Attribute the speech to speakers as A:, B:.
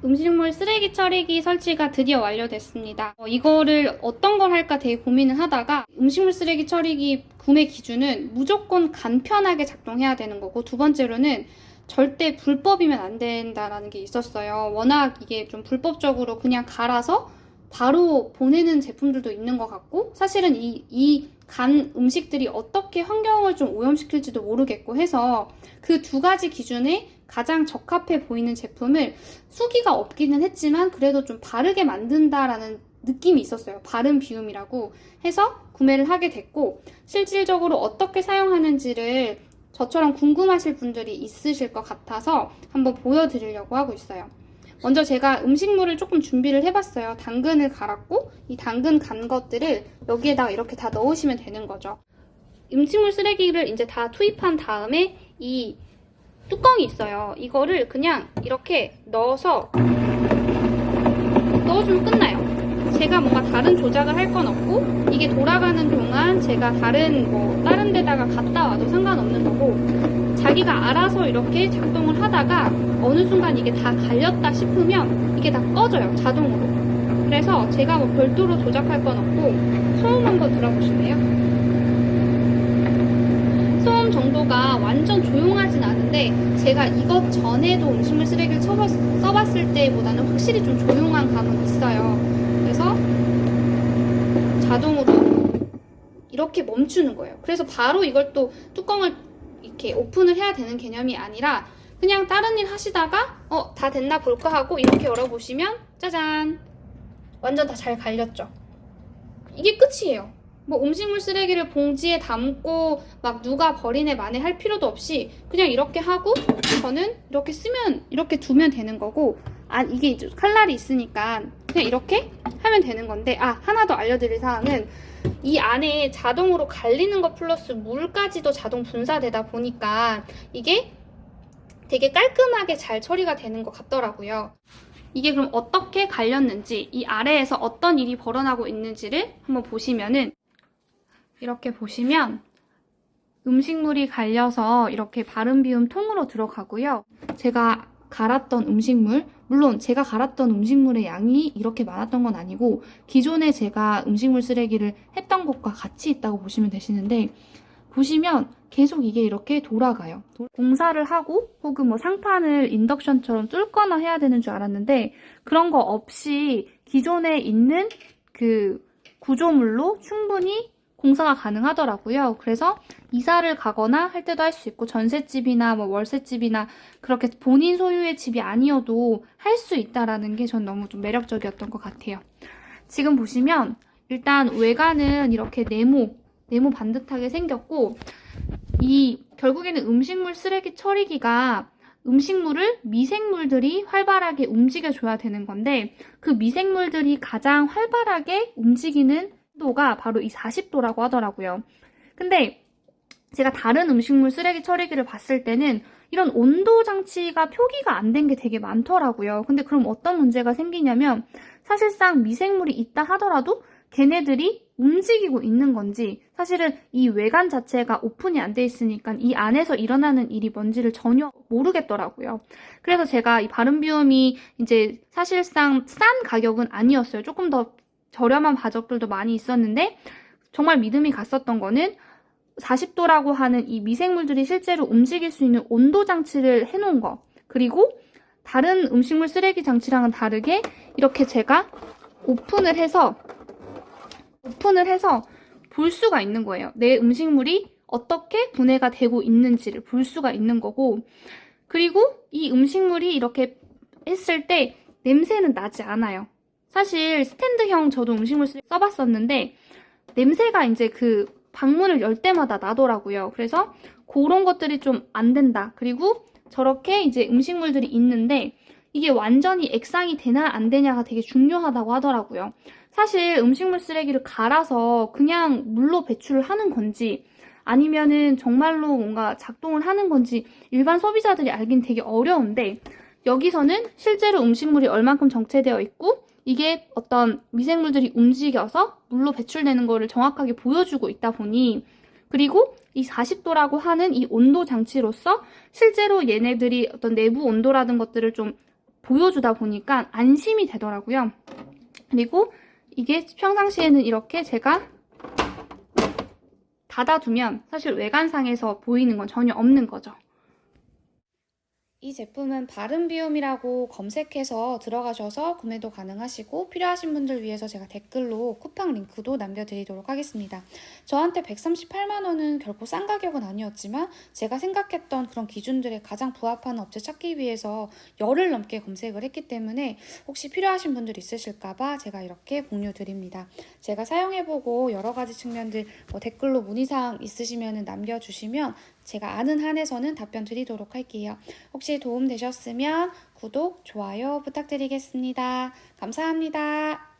A: 음식물 쓰레기 처리기 설치가 드디어 완료됐습니다. 이거를 어떤 걸 할까 되게 고민을 하다가 음식물 쓰레기 처리기 구매 기준은 무조건 간편하게 작동해야 되는 거고, 두 번째로는 절대 불법이면 안 된다라는 게 있었어요. 워낙 이게 좀 불법적으로 그냥 갈아서 바로 보내는 제품들도 있는 것 같고, 사실은 이 간 음식들이 어떻게 환경을 좀 오염시킬지도 모르겠고 해서 그 두 가지 기준에 가장 적합해 보이는 제품을 수기가 없기는 했지만 그래도 좀 바르게 만든다라는 느낌이 있었어요. 바른 비움이라고 해서 구매를 하게 됐고, 실질적으로 어떻게 사용하는지를 저처럼 궁금하실 분들이 있으실 것 같아서 한번 보여드리려고 하고 있어요. 먼저 제가 음식물을 조금 준비를 해봤어요. 당근을 갈았고, 이 당근 간 것들을 여기에다가 이렇게 다 넣으시면 되는 거죠. 음식물 쓰레기를 이제 다 투입한 다음에 이 뚜껑이 있어요. 이거를 그냥 이렇게 넣어서 넣어주면 끝나요. 제가 뭔가 다른 조작을 할 건 없고, 이게 돌아가는 동안 제가 다른 데다가 갔다 와도 상관없는 거고, 자기가 알아서 이렇게 작동을 하다가 어느 순간 이게 다 갈렸다 싶으면 이게 다 꺼져요, 자동으로. 그래서 제가 뭐 별도로 조작할 건 없고, 소음 한번 들어보실래요? 소음 정도가 완전 조용하진 않은데, 제가 이것 전에도 음식물 쓰레기를 써봤을 때보다는 확실히 좀 조용한 감은 있어요. 그래서 자동으로 이렇게 멈추는 거예요. 그래서 바로 이걸 또 뚜껑을 이렇게 오픈을 해야 되는 개념이 아니라 그냥 다른 일 하시다가 다 됐나 볼까 하고 이렇게 열어보시면 짜잔! 완전 다 잘 갈렸죠? 이게 끝이에요. 뭐 음식물 쓰레기를 봉지에 담고 막 누가 버리네 마네 할 필요도 없이 그냥 이렇게 하고, 저는 이렇게 이렇게 두면 되는 거고, 이게 이제 칼날이 있으니까 그냥 이렇게 하면 되는 건데, 하나 더 알려드릴 사항은 이 안에 자동으로 갈리는 것 플러스 물까지도 자동 분사되다 보니까 이게 되게 깔끔하게 잘 처리가 되는 것 같더라고요. 이게 그럼 어떻게 갈렸는지, 이 아래에서 어떤 일이 벌어나고 있는지를 한번 보시면은, 이렇게 보시면 음식물이 갈려서 이렇게 바른 비움 통으로 들어가고요. 제가 갈았던 음식물, 물론 제가 갈았던 음식물의 양이 이렇게 많았던 건 아니고 기존에 제가 음식물 쓰레기를 했던 것과 같이 있다고 보시면 되시는데, 보시면 계속 이게 이렇게 돌아가요. 공사를 하고 혹은 뭐 상판을 인덕션처럼 뚫거나 해야 되는 줄 알았는데 그런 거 없이 기존에 있는 그 구조물로 충분히 공사가 가능하더라고요. 그래서 이사를 가거나 할 때도 할 수 있고, 전셋집이나 뭐 월세집이나 그렇게 본인 소유의 집이 아니어도 할 수 있다라는 게 전 너무 좀 매력적이었던 것 같아요. 지금 보시면 일단 외관은 이렇게 네모 반듯하게 생겼고, 결국에는 음식물 쓰레기 처리기가 음식물을 미생물들이 활발하게 움직여줘야 되는 건데, 그 미생물들이 가장 활발하게 움직이는 도가 바로 이 40도라고 하더라고요. 근데 제가 다른 음식물 쓰레기 처리기를 봤을 때는 이런 온도 장치가 표기가 안 된 게 되게 많더라고요. 근데 그럼 어떤 문제가 생기냐면, 사실상 미생물이 있다 하더라도 걔네들이 움직이고 있는 건지, 사실은 이 외관 자체가 오픈이 안 돼 있으니까 이 안에서 일어나는 일이 뭔지를 전혀 모르겠더라고요. 그래서 제가 이 바른 비움이 이제 사실상 싼 가격은 아니었어요. 조금 더 저렴한 가격들도 많이 있었는데, 정말 믿음이 갔었던 거는 40도라고 하는 이 미생물들이 실제로 움직일 수 있는 온도 장치를 해놓은 거, 그리고 다른 음식물 쓰레기 장치랑은 다르게 이렇게 제가 오픈을 해서 볼 수가 있는 거예요. 내 음식물이 어떻게 분해가 되고 있는지를 볼 수가 있는 거고, 그리고 이 음식물이 이렇게 했을 때 냄새는 나지 않아요. 사실 스탠드형 저도 음식물 써봤었는데 냄새가 이제 그 방문을 열 때마다 나더라고요. 그래서 그런 것들이 좀 안 된다. 그리고 저렇게 이제 음식물들이 있는데 이게 완전히 액상이 되나 안 되냐가 되게 중요하다고 하더라고요. 사실 음식물 쓰레기를 갈아서 그냥 물로 배출을 하는 건지 아니면은 정말로 뭔가 작동을 하는 건지 일반 소비자들이 알긴 되게 어려운데, 여기서는 실제로 음식물이 얼만큼 정체되어 있고 이게 어떤 미생물들이 움직여서 물로 배출되는 거를 정확하게 보여주고 있다 보니, 그리고 이 40도라고 하는 이 온도 장치로서 실제로 얘네들이 어떤 내부 온도라든 것들을 좀 보여주다 보니까 안심이 되더라고요. 그리고 이게 평상시에는 이렇게 제가 닫아두면 사실 외관상에서 보이는 건 전혀 없는 거죠. 이 제품은 바른비움이라고 검색해서 들어가셔서 구매도 가능하시고, 필요하신 분들 위해서 제가 댓글로 쿠팡 링크도 남겨드리도록 하겠습니다. 저한테 138만 원은 결코 싼 가격은 아니었지만 제가 생각했던 그런 기준들에 가장 부합하는 업체 찾기 위해서 열흘 넘게 검색을 했기 때문에 혹시 필요하신 분들 있으실까봐 제가 이렇게 공유 드립니다. 제가 사용해보고 여러 가지 측면들 댓글로 문의사항 있으시면 남겨주시면 제가 아는 한에서는 답변 드리도록 할게요. 혹시 도움 되셨으면 구독, 좋아요 부탁드리겠습니다. 감사합니다.